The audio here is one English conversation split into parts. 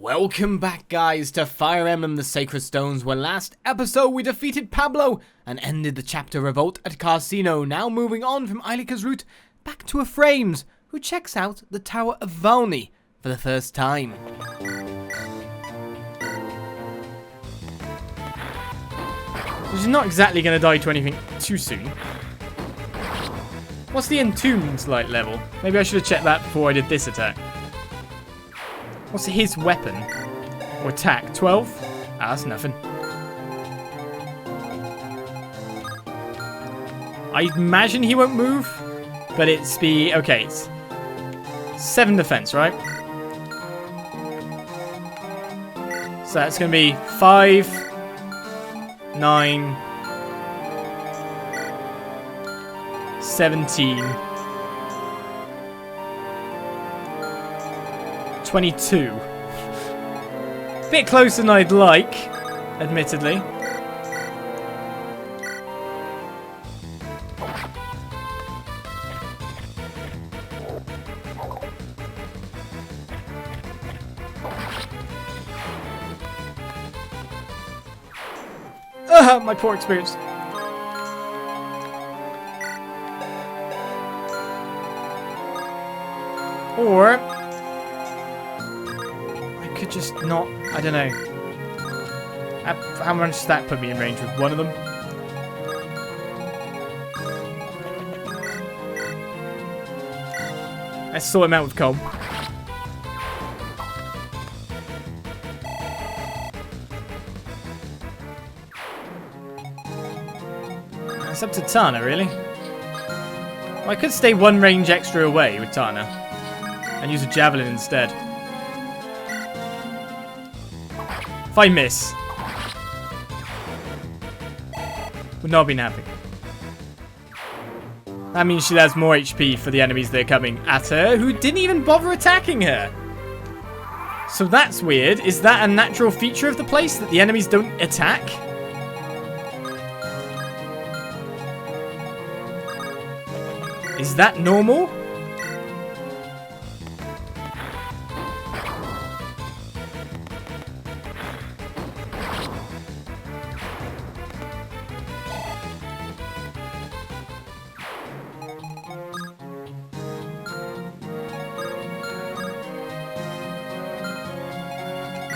Welcome back, guys, to Fire Emblem the Sacred Stones, where last episode we defeated Pablo and ended the chapter Revolt at Casino. Now moving on from Eirika's route back to Ephraim's, who checks out the Tower of Valni for the first time. She's not exactly going to die to anything too soon. What's the Entombed like level? Maybe I should have checked that before I did this attack. What's his weapon? Or attack? 12? Ah, that's nothing. I imagine he won't move, but it's okay, it's 7 defense, right? So that's going to be 5, 9, 17, 22. Bit closer than I'd like, admittedly. My poor experience. Or I could just not, I don't know. How much does that put me in range with one of them? Let's sort him out with Colm. It's up to Tana, really. Well, I could stay one range extra away with Tana and use a javelin instead. If I miss, would not have been happy. That means she has more HP for the enemies that are coming at her, who didn't even bother attacking her. So that's weird. Is that a natural feature of the place, that the enemies don't attack? Is that normal?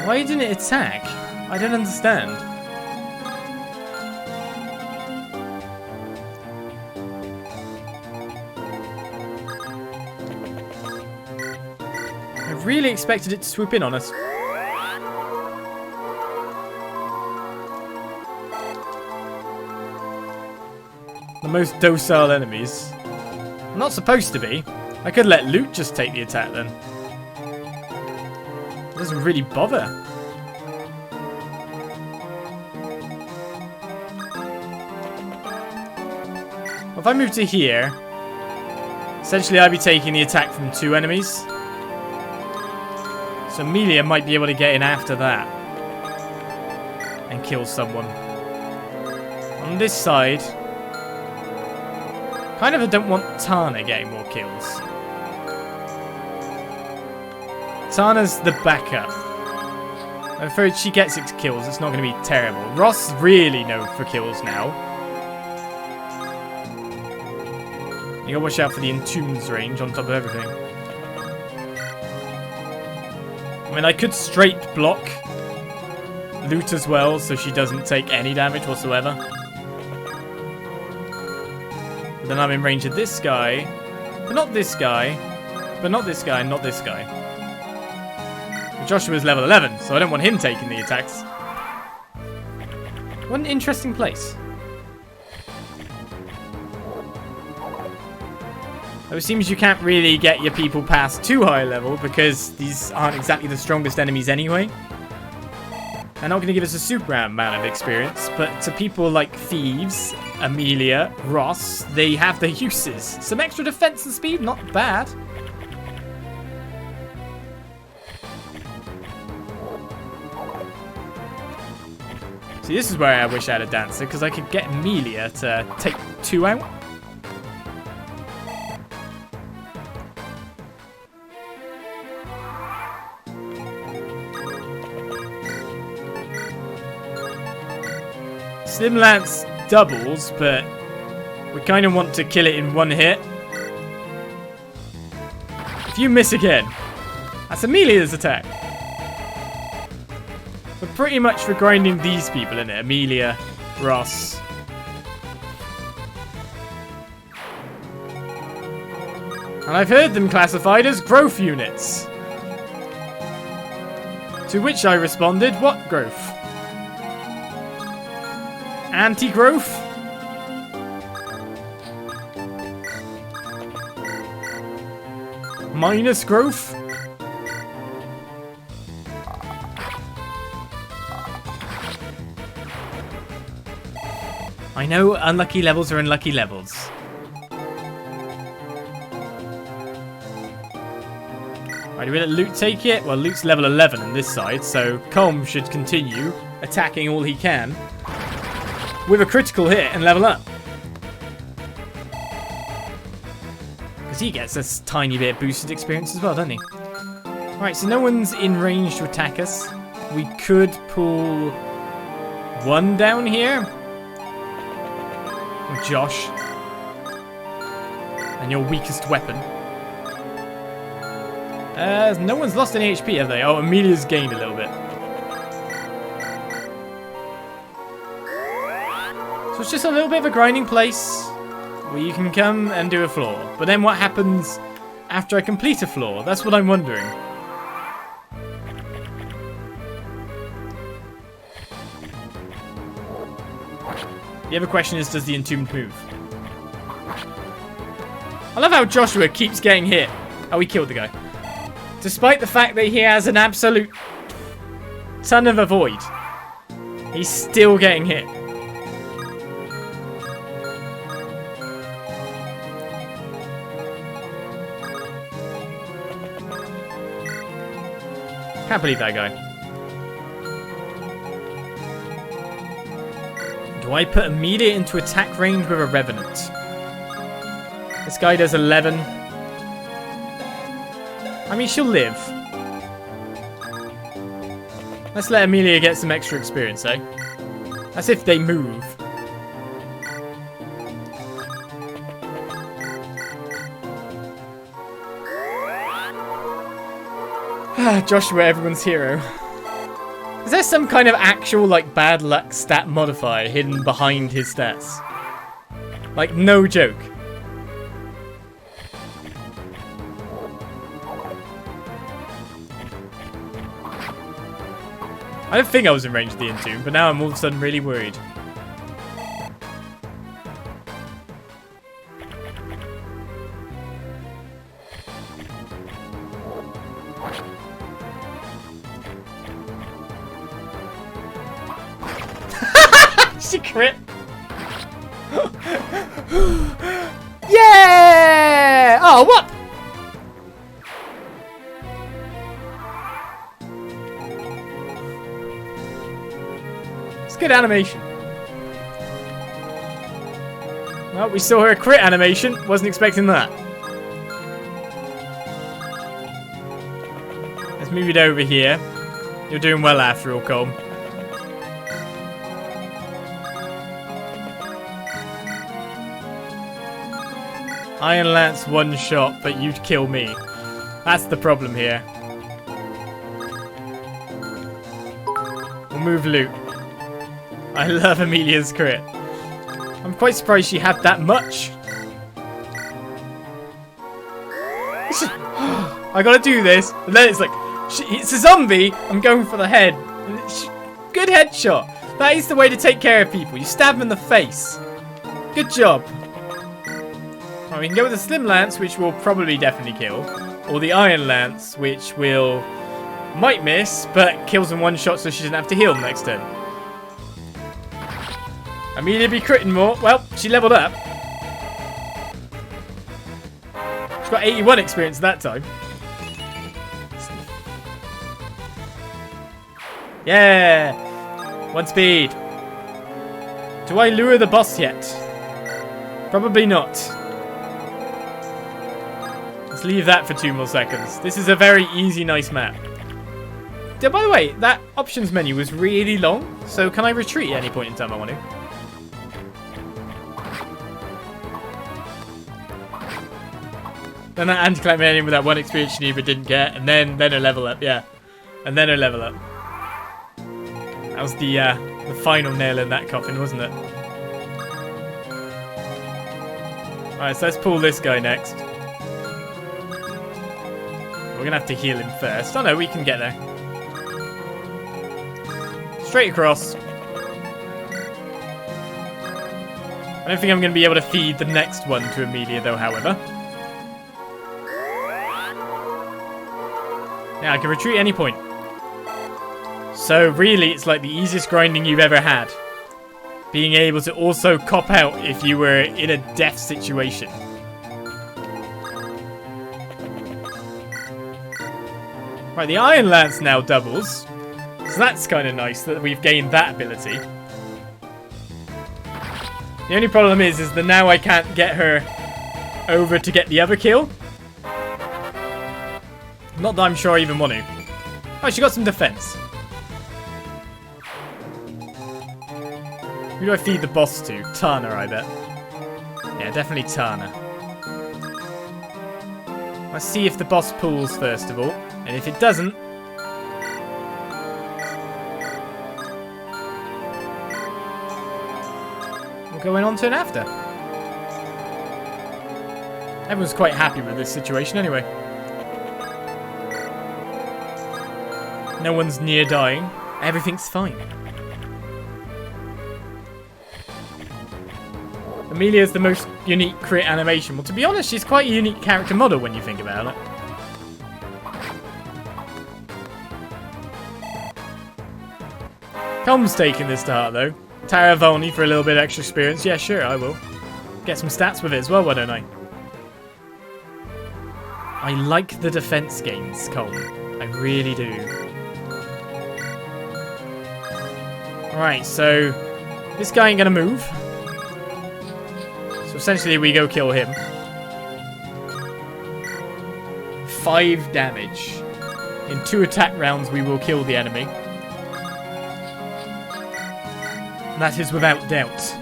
Why didn't it attack? I don't understand. I really expected it to swoop in on us. The most docile enemies. I'm not supposed to be. I could let Loot just take the attack then. It doesn't really bother. Well, if I move to here, essentially I'd be taking the attack from 2 enemies. So Amelia might be able to get in after that and kill someone. On this side, kind of I don't want Tana getting more kills. Tana's the backup. I'm afraid she gets 6 kills. It's not going to be terrible. Ross really known for kills now. You gotta watch out for the Entombed's range on top of everything. I mean, I could straight block Loot as well, so she doesn't take any damage whatsoever. But then I'm in range of this guy, but not this guy, but not this guy, and not this guy. But Joshua's level 11, so I don't want him taking the attacks. What an interesting place. Though it seems you can't really get your people past too high level because these aren't exactly the strongest enemies anyway. They're not going to give us a super amount of experience, but to people like Thieves, Amelia, Ross, they have their uses. Some extra defense and speed, not bad. See, this is where I wish I had a dancer, because I could get Amelia to take 2 out. Slim Lance doubles, but we kind of want to kill it in one hit. If you miss again, that's Amelia's attack. We're pretty much for grinding these people, innit? Amelia, Ross. And I've heard them classified as growth units. To which I responded, what growth? Anti-growth? Minus growth? I know unlucky levels are unlucky levels. Right, do we let Luke take it? Well, Luke's level 11 on this side, so Colm should continue attacking all he can with a critical hit and level up. Because he gets a tiny bit of boosted experience as well, doesn't he? Right, so no one's in range to attack us. We could pull one down here. Or Josh. And your weakest weapon. No one's lost any HP, have they? Oh, Amelia's gained a little bit. So it's just a little bit of a grinding place where you can come and do a floor. But then what happens after I complete a floor? That's what I'm wondering. The other question is, does the Entombed move? I love how Joshua keeps getting hit. Oh, he killed the guy. Despite the fact that he has an absolute ton of avoid, he's still getting hit. Can't believe that guy. Do I put Amelia into attack range with a Revenant? This guy does 11. I mean, she'll live. Let's let Amelia get some extra experience, eh? That's if they move. Joshua, everyone's hero. Is there some kind of actual, like, bad luck stat modifier hidden behind his stats? Like, no joke. I don't think I was in range of the Entomb, but now I'm all of a sudden really worried. She crit! Yeah! Oh, what? Good animation. Well, we saw her crit animation. Wasn't expecting that. Let's move it over here. You're doing well after all, Colm. Iron Lance one shot, but you'd kill me. That's the problem here. We'll move Luke. I love Amelia's crit. I'm quite surprised she had that much. I gotta do this. And then it's like, it's a zombie. I'm going for the head. Good headshot. That is the way to take care of people. You stab them in the face. Good job. Right, we can go with the Slim Lance, which will probably definitely kill. Or the Iron Lance, which might miss, but kills in one shot so she doesn't have to heal next turn. Amelia be critting more. Well, she leveled up. She's got 81 experience that time. Yeah! One speed. Do I lure the boss yet? Probably not. Let's leave that for 2 more seconds. This is a very easy, nice map. By the way, that options menu was really long, so can I retreat at any point in time I want to? Then that anti-clamour with that 1 experience you need but didn't get, and then her level up, yeah. And then her level up. That was the final nail in that coffin, wasn't it? Alright, so let's pull this guy next. We're gonna have to heal him first. Oh no, we can get there. Straight across. I don't think I'm gonna be able to feed the next one to Amelia though, however. Yeah, I can retreat at any point. So really, it's like the easiest grinding you've ever had. Being able to also cop out if you were in a death situation. Right, the Iron Lance now doubles. So that's kind of nice that we've gained that ability. The only problem is that now I can't get her over to get the other kill. Not that I'm sure I even want to. Oh, she got some defense. Who do I feed the boss to? Tana, I bet. Yeah, definitely Tana. Let's see if the boss pulls first of all. And if it doesn't... we'll go in on turn after. Everyone's quite happy with this situation anyway. No one's near dying. Everything's fine. Amelia's the most unique crit animation. Well, to be honest, she's quite a unique character model when you think about it. Com's taking this to heart, though. Tower of Valni for a little bit of extra experience. Yeah, sure, I will. Get some stats with it as well, why don't I? I like the defense gains, Com. I really do. Alright, so this guy ain't gonna move. So essentially we go kill him. 5 damage. In 2 attack rounds we will kill the enemy. That is without doubt.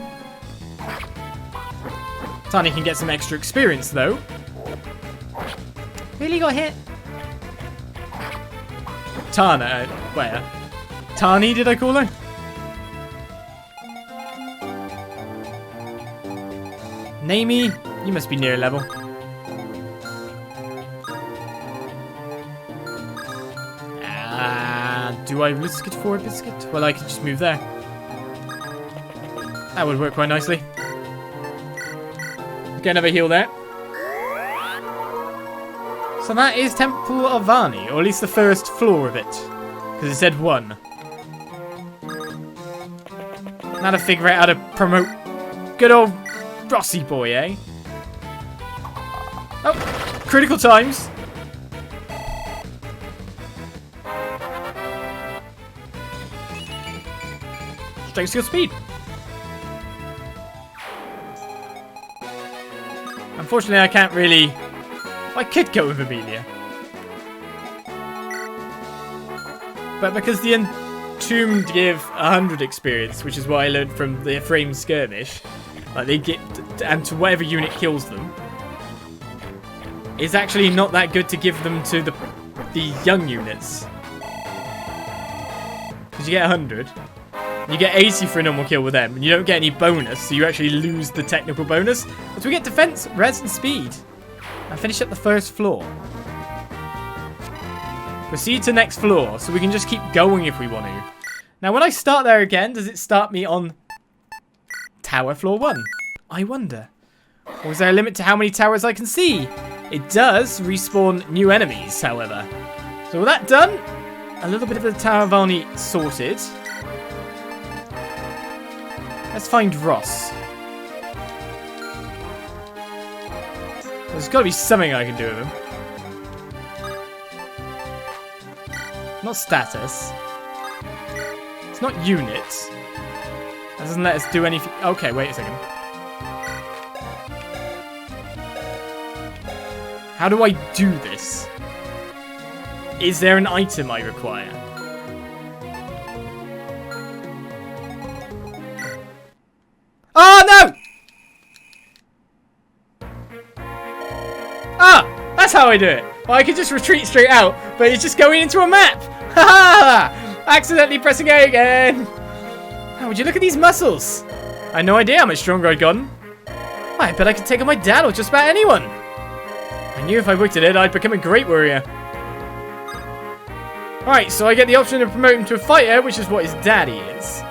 Tani can get some extra experience though. Really got hit? Tana, where? Tani, did I call her? Namey, you must be near level. Do I risk it for a biscuit? Well, I could just move there. That would work quite nicely. Get another heal there. So that is Temple of Valni, or at least the first floor of it. Because it said 1. Now to figure out how to promote good old Rossi boy, eh? Oh, critical times. Strength, skill, speed. Unfortunately, I can't really... I could go with Amelia. But because the Entombed give 100 experience, which is what I learned from the Ephraim skirmish, like they get, and to whatever unit kills them, it's actually not that good to give them to the young units. Because you get 100. You get 80 for a normal kill with them, and you don't get any bonus, so you actually lose the technical bonus. But we get defense, res, and speed. And finish up the first floor. Proceed to next floor, so we can just keep going if we want to. Now, when I start there again, does it start me on Tower Floor 1? I wonder. Or is there a limit to how many towers I can see? It does respawn new enemies, however. So with that done, a little bit of the Tower of Valni sorted. Let's find Ross. There's got to be something I can do with him. Not status. It's not units. That doesn't let us do anything. Okay, wait a second. How do I do this? Is there an item I require? Oh, no! Ah! that's how I do it. Well, I could just retreat straight out, but it's just going into a map. Ha ha! Accidentally pressing A again. Oh, would you look at these muscles? I had no idea how much stronger I'd gotten. Why, I bet I could take on my dad or just about anyone. I knew if I worked at it, I'd become a great warrior. Alright, so I get the option to promote him to a fighter, which is what his daddy is.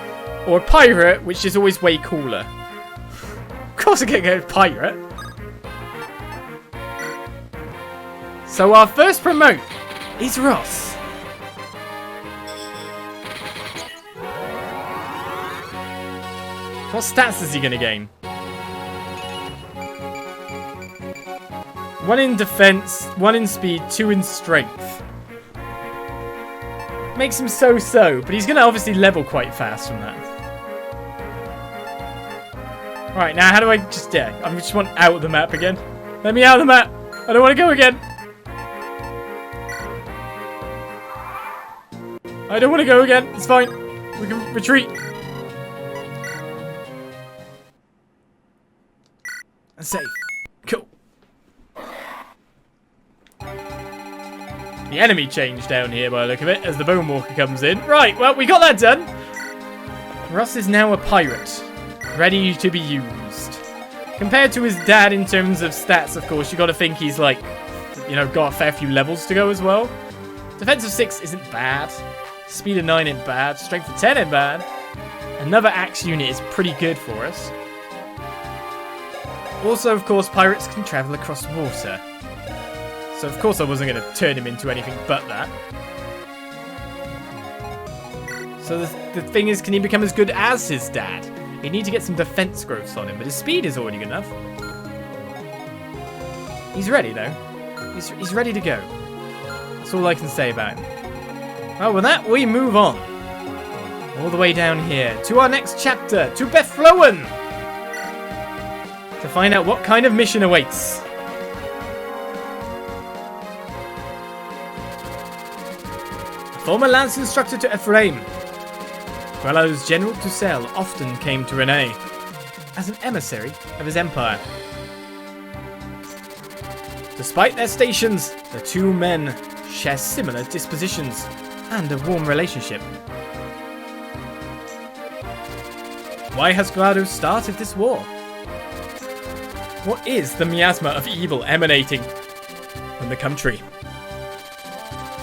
Or a pirate, which is always way cooler. Of course I get to go pirate. So our first promote is Ross. What stats is he going to gain? 1 in defense, 1 in speed, 2 in strength. Makes him so-so, but he's going to obviously level quite fast from that. Right, now how do I just... Yeah, I just want out of the map again. Let me out of the map. I don't want to go again. I don't want to go again. It's fine. We can retreat. And save. Cool. The enemy changed down here by the look of it as the Bone Walker comes in. Right, well, we got that done. Ross is now a pirate, ready to be used. Compared to his dad in terms of stats, of course, you got to think he's like, you know, got a fair few levels to go as well. Defense of 6 isn't bad. Speed of 9 ain't bad. Strength of 10 ain't bad. Another axe unit is pretty good for us. Also, of course, pirates can travel across water. So, of course, I wasn't going to turn him into anything but that. So, the thing is, can he become as good as his dad? You need to get some defense growths on him, but his speed is already good enough. He's ready, though. He's ready to go. That's all I can say about him. Well, with that, we move on. All the way down here to our next chapter, to Bethlowen, to find out what kind of mission awaits. Former lance instructor to Ephraim, Grado's General Duessel often came to Renais as an emissary of his empire. Despite their stations, the two men share similar dispositions and a warm relationship. Why has Grado started this war? What is the miasma of evil emanating from the country?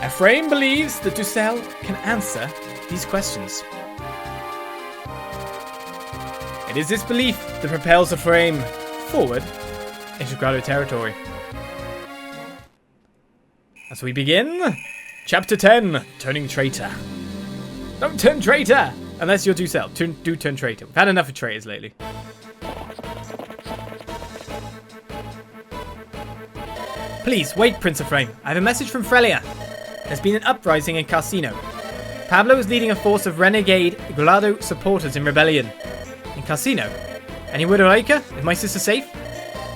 Ephraim believes that Duessel can answer these questions. It is this belief that propels Ephraim forward into Grado territory. As we begin, Chapter 10, Turning Traitor. Don't turn traitor! Unless you're Duessel. Do turn traitor. We've had enough of traitors lately. Please, wait, Prince Ephraim. I have a message from Frelia. There's been an uprising in Casino. Pablo is leading a force of renegade Grado supporters in rebellion. In Casino? Any word of Eirika? Is my sister safe?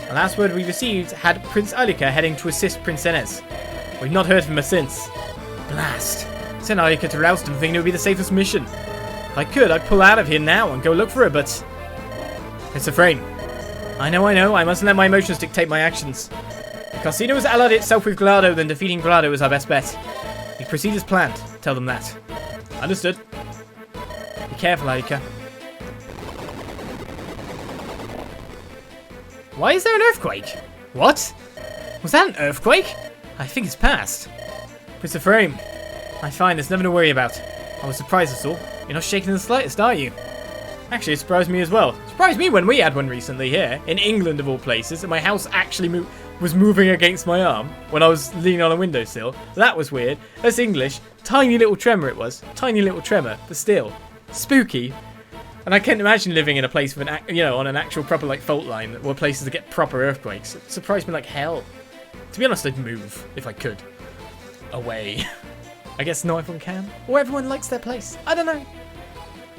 The last word we received had Prince Eirika heading to assist Prince Renais. We've not heard from her since. Blast. Send Eirika to roust him, thinking it would be the safest mission. If I could, I'd pull out of here now and go look for her, but... Prince Ephraim. I know, I mustn't let my emotions dictate my actions. If Casino has allied itself with Grado, then defeating Grado is our best bet. We proceed as planned. Tell them that. Understood. Be careful, Eirika. Why is there an earthquake? What? Was that an earthquake? I think it's passed. Prince Ephraim. I find there's nothing to worry about. I was surprised that's all. You're not shaking in the slightest, are you? Actually, it surprised me as well. It surprised me when we had one recently here, in England of all places, and my house actually was moving against my arm when I was leaning on a windowsill. That was weird. That's English. Tiny little tremor it was. Tiny little tremor, but still. Spooky. And I can't imagine living in a place with on an actual proper like fault line where places that get proper earthquakes. It surprised me like hell. To be honest, I'd move if I could. Away. I guess not everyone can. Or everyone likes their place. I don't know.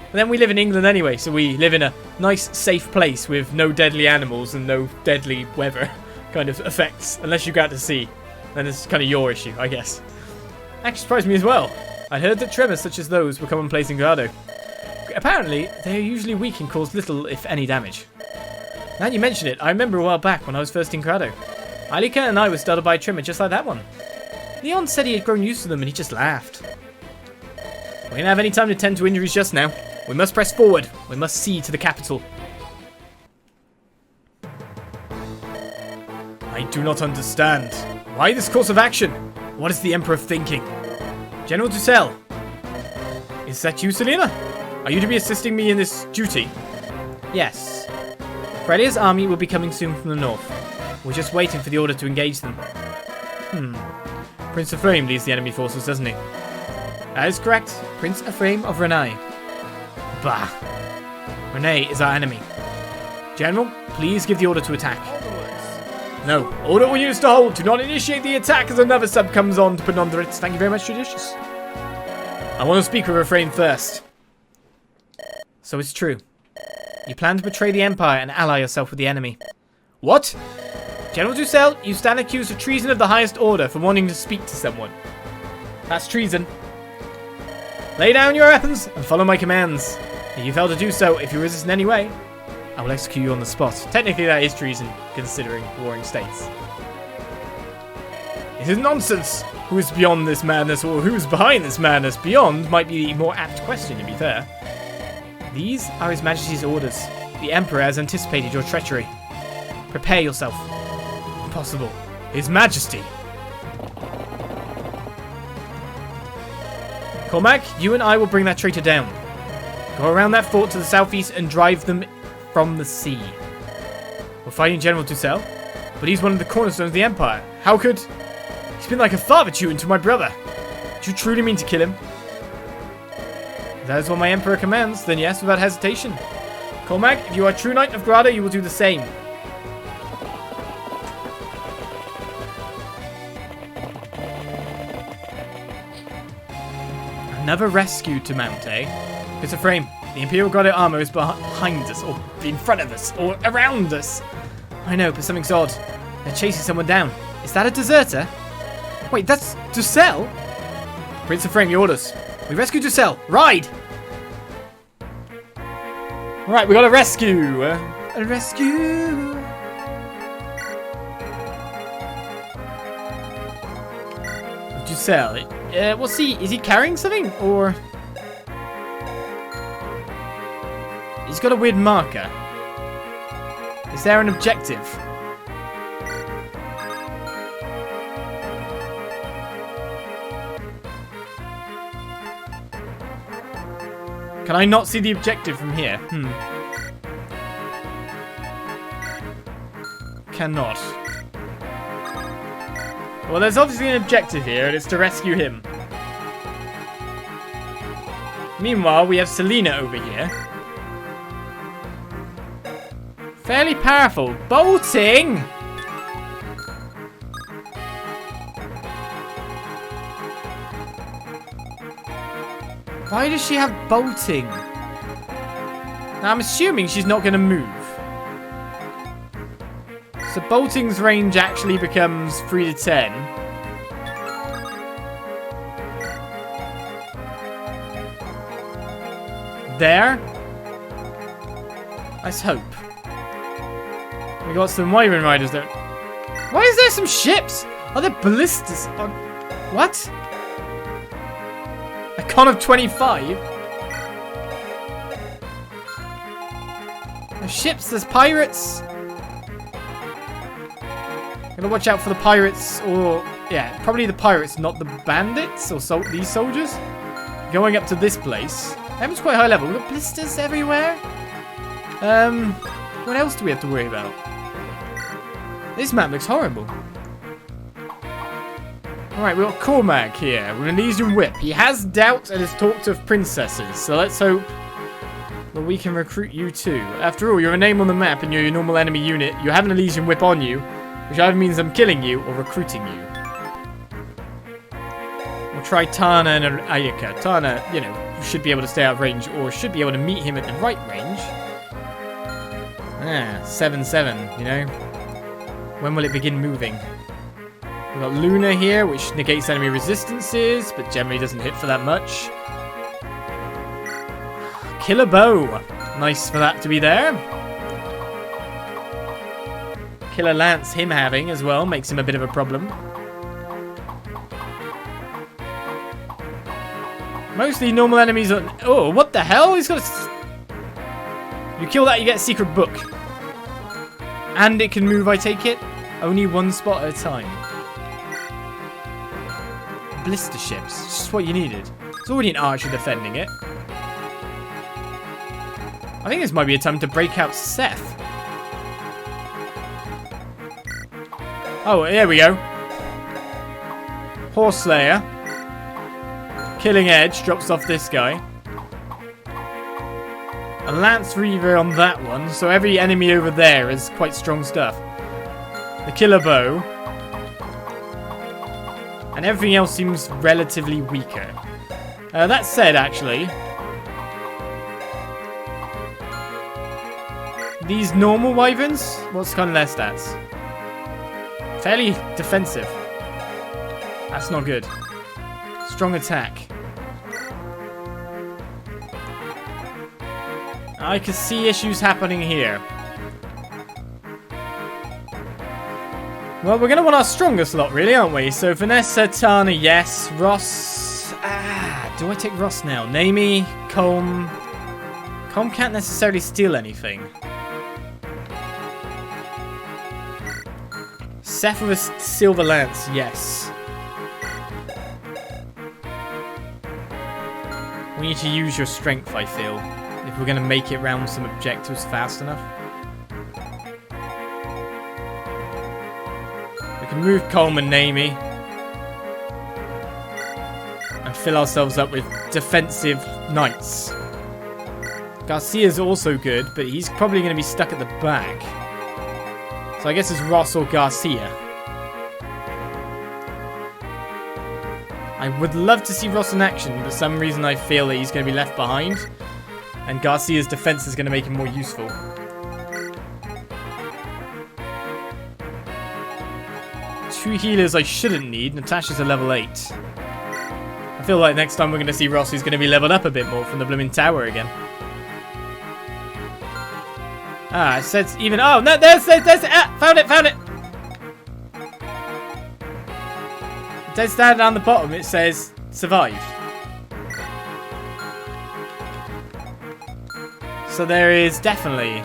But then we live in England anyway, so we live in a nice, safe place with no deadly animals and no deadly weather kind of effects. Unless you go out to sea. Then it's kind of your issue, I guess. Actually surprised me as well. I'd heard that tremors such as those were commonplace in Grado. Apparently, they are usually weak and cause little, if any, damage. Now you mention it, I remember a while back when I was first in Grado. Eirika and I were startled by a tremor just like that one. Leon said he had grown used to them and he just laughed. We don't have any time to tend to injuries just now. We must press forward. We must see to the capital. I do not understand. Why this course of action? What is the Emperor thinking? General Duessel. Is that you, Selena? Are you to be assisting me in this duty? Yes. Fredia's army will be coming soon from the north. We're just waiting for the order to engage them. Prince Ephraim leads the enemy forces, doesn't he? That is correct. Prince Ephraim of Renais. Bah. Renais is our enemy. General, please give the order to attack. No. Order all units to hold. Do not initiate the attack as another sub comes on to put under it. Thank you very much, Judicious. I want to speak with Ephraim first. So it's true. You plan to betray the Empire and ally yourself with the enemy. What? General Duessel, you stand accused of treason of the highest order for wanting to speak to someone. That's treason. Lay down your weapons and follow my commands. If you fail to do so, if you resist in any way, I will execute you on the spot. Technically, that is treason, considering warring states. It is nonsense. Who is beyond this madness, or who is behind this madness? Beyond might be the more apt question, to be fair. These are His Majesty's orders. The Emperor has anticipated your treachery. Prepare yourself. Impossible. His Majesty. Cormac, you and I will bring that traitor down. Go around that fort to the southeast and drive them from the sea. We're fighting General Duessel, but he's one of the cornerstones of the Empire. How could... He's been like a father to you and to my brother. Do you truly mean to kill him? If that is what my Emperor commands, then yes, without hesitation. Cormac, if you are a true knight of Grado, you will do the same. Another rescue to mount, eh? It's Ephraim. The Imperial Grado armor is behind us, or in front of us, or around us. I know, but something's odd. They're chasing someone down. Is that a deserter? Wait, that's Duessel? Prince Ephraim, your orders. We rescued Duessel. Ride! Alright, we got a rescue. A rescue. Duessel. What's he? Is he carrying something? Or... He's got a weird marker. Is there an objective? Can I not see the objective from here? Cannot. Well, there's obviously an objective here, and it's to rescue him. Meanwhile, we have Selena over here. Fairly powerful. Bolting! Why does she have bolting? Now, I'm assuming she's not going to move. So bolting's range actually becomes 3 to 10. There. Let's hope. We got some Wyvern Riders there. Why is there some ships? Are there ballistas? What? A con of 25? There's ships, there's pirates. Gotta watch out for the pirates, or... Yeah, probably the pirates, not the bandits, or these soldiers. Going up to this place. That was quite high level. We've got blisters everywhere. What else do we have to worry about? This map looks horrible. Alright, we've got Cormac here with an Elysian Whip. He has doubts and has talked of princesses, so let's hope that we can recruit you too. After all, you're a name on the map and you're your normal enemy unit. You have an Elysian Whip on you, which either means I'm killing you or recruiting you. We'll try Tana and Eirika. Tana, you know, should be able to stay out of range or should be able to meet him at the right range. 7-7, you know. When will it begin moving? We've got Luna here, which negates enemy resistances, but generally doesn't hit for that much. Killer Bow. Nice for that to be there. killer lance him having as well makes him a bit of a problem. Mostly normal enemies are... Oh, what the hell? He's got a... You kill that, you get a secret book. And it can move, I take it. Only one spot at a time. Blister ships. Just what you needed. It's already an archer defending it. I think this might be a time to break out Seth. Oh, there we go. Horse Slayer. Killing Edge drops off this guy. A Lance Reaver on that one, so every enemy over there is quite strong stuff. The Killer Bow. And everything else seems relatively weaker. That said, actually, these normal wyverns, what's kind of their stats? Fairly defensive. That's not good. Strong attack. I can see issues happening here. Well, we're going to want our strongest lot, really, aren't we? So, Vanessa, Tana, yes. Ross. Do I take Ross now? Naomi, Colm. Colm can't necessarily steal anything. Seth with a silver lance, yes. We need to use your strength, I feel, if we're going to make it round some objectives fast enough. We can move Colm and Naomi. And fill ourselves up with defensive knights. Garcia's also good, but he's probably going to be stuck at the back. So I guess it's Ross or Garcia. I would love to see Ross in action, but for some reason I feel that he's going to be left behind. And Garcia's defense is going to make him more useful. Two healers I shouldn't need. Natasha's a level 8. I feel like next time we're going to see Ross, who's going to be leveled up a bit more from the blooming tower again. Ah, it says even... Oh, no, there's ah, found it! It does stand down the bottom, it says survive. So there is definitely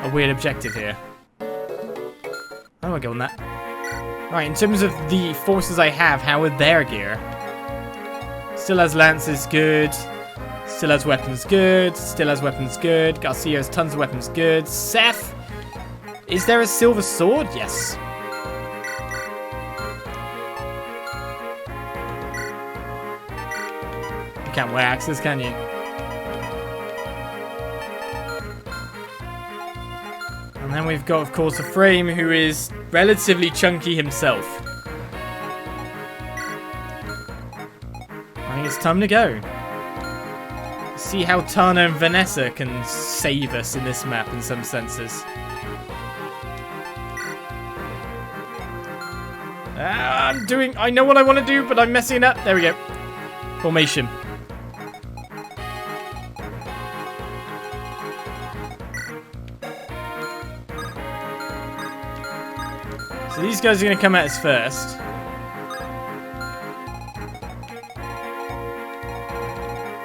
a weird objective here. I don't want to go on that. Right, in terms of the forces I have, how are their gear? Still has lances, good. Still has weapons, good. Still has weapons, good. Garcia has tons of weapons, good. Seth! Is there a silver sword? Yes. You can't wear axes, can you? And then we've got, of course, Ephraim, who is relatively chunky himself. I think it's time to go. See how Tana and Vanessa can save us in this map in some senses. I know what I want to do, but I'm messing up. There we go. Formation. So these guys are going to come at us first.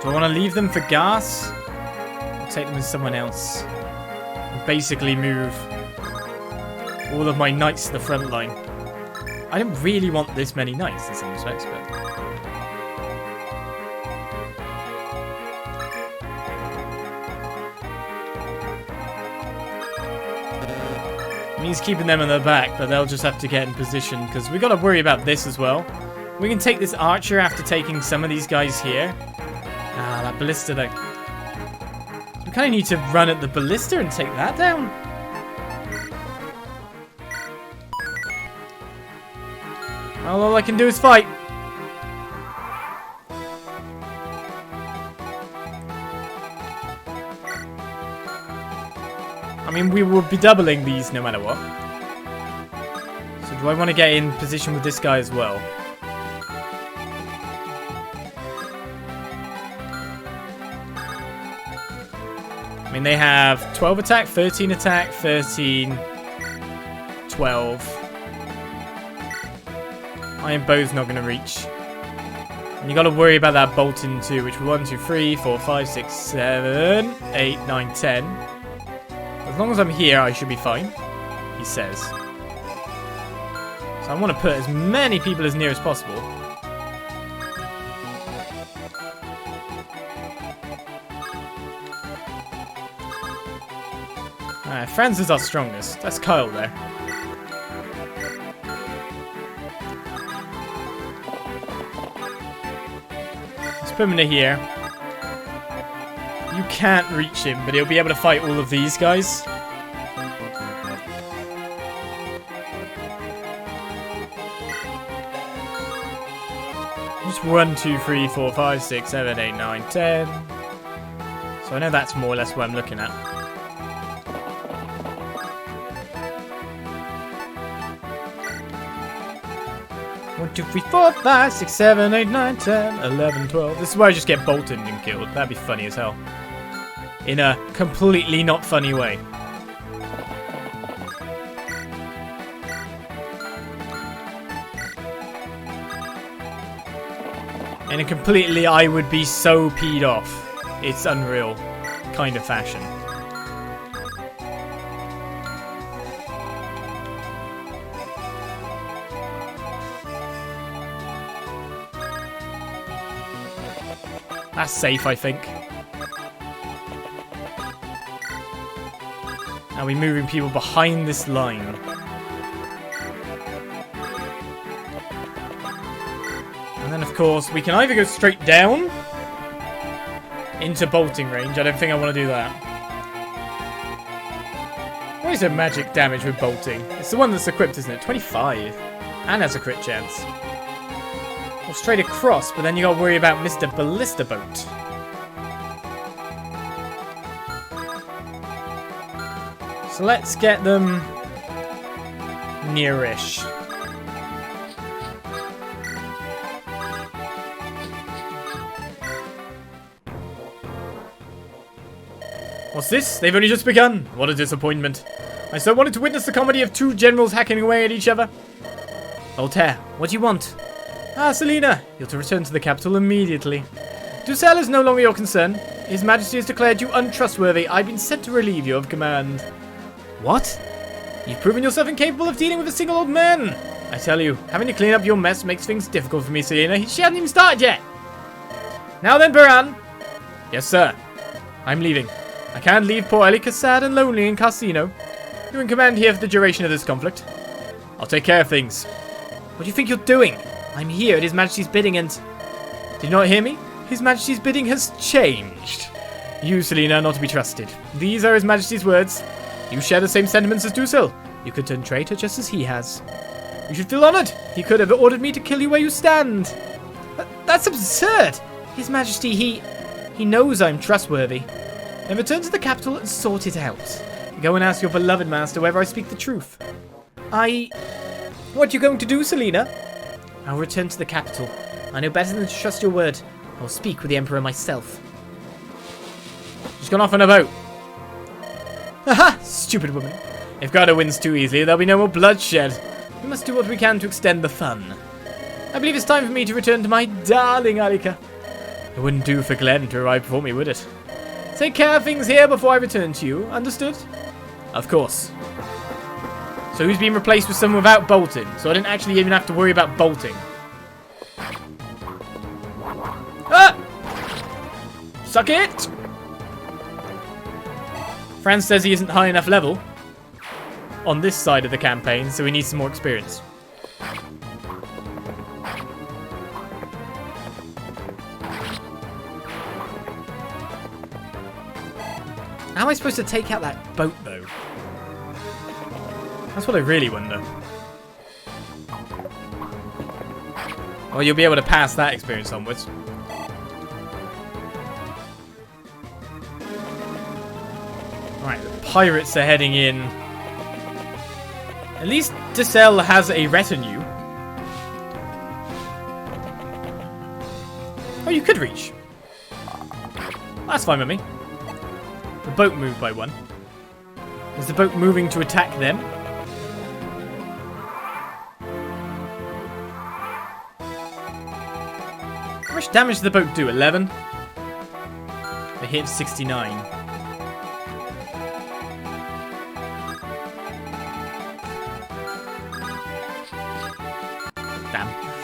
Do I want to leave them for gas? Or take them with someone else? And basically move all of my knights to the front line. I don't really want this many knights in some respects, but... It means keeping them in the back, but they'll just have to get in position, because we've got to worry about this as well. We can take this archer after taking some of these guys here. Ah, that ballista though. We kind of need to run at the ballista and take that down. Well, all I can do is fight. I mean, we will be doubling these no matter what. So do I want to get in position with this guy as well? I mean, they have 12 attack, 13 attack, 13... 12. Iron bow's not going to reach. And you got to worry about that bolting too, which 1, 2, 3, 4, 5, 6, 7, 8, 9, 10. As long as I'm here, I should be fine, he says. So I want to put as many people as near as possible. Alright, Franz is our strongest. That's Kyle there. Let's put him in here. You can't reach him, but he'll be able to fight all of these guys. Just 1, 2, 3, 4, 5, 6, 7, 8, 9, 10. So I know that's more or less what I'm looking at. 1, 2, 3, 4, 5, 6, 7, 8, 9, 10, 11, 12. This is where I just get bolted and killed. That'd be funny as hell. In a completely not funny way. In a completely, I would be so peed off. It's unreal kind of fashion. That's safe, I think. Now we're moving people behind this line. And then, of course, we can either go straight down into bolting range. I don't think I want to do that. What is the magic damage with bolting? It's the one that's equipped, isn't it? 25. And has a crit chance. Or straight across, but then you gotta worry about Mr. Ballista Boat. So let's get them nearish. What's this? They've only just begun. What a disappointment. I so wanted to witness the comedy of two generals hacking away at each other. Voltaire, what do you want? Ah, Selena, you're to return to the capital immediately. Duessel is no longer your concern. His Majesty has declared you untrustworthy. I've been sent to relieve you of command. What? You've proven yourself incapable of dealing with a single old man. I tell you, having to clean up your mess makes things difficult for me, Selena. She hasn't even started yet. Now then, Baran. Yes, sir. I'm leaving. I can't leave poor Eirika sad and lonely in Casino. You're in command here for the duration of this conflict. I'll take care of things. What do you think you're doing? I'm here at His Majesty's bidding and... Did you not hear me? His Majesty's bidding has changed. You, Selena, are not to be trusted. These are His Majesty's words. You share the same sentiments as Duessel. You could turn traitor just as he has. You should feel honored. He could have ordered me to kill you where you stand. That's absurd. His Majesty, he knows I'm trustworthy. Then return to the capital and sort it out. Go and ask your beloved master whether I speak the truth. What are you going to do, Selena? I'll return to the capital. I know better than to trust your word. I'll speak with the Emperor myself. She's gone off on a boat. Haha! Stupid woman. If Grado wins too easily, there'll be no more bloodshed. We must do what we can to extend the fun. I believe it's time for me to return to my darling Eirika. It wouldn't do for Glenn to arrive before me, would it? Take care of things here before I return to you. Understood? Of course. So who's been replaced with someone without bolting? So I didn't actually even have to worry about bolting. Ah! Suck it! Franz says he isn't high enough level on this side of the campaign, so he needs some more experience. How am I supposed to take out that boat, though? That's what I really wonder. Well, you'll be able to pass that experience onwards. Alright, the pirates are heading in. At least Duessel has a retinue. Oh, you could reach. That's fine with me. The boat moved by one. Is the boat moving to attack them? much damage did the boat do? 11? It hit 69. Damn.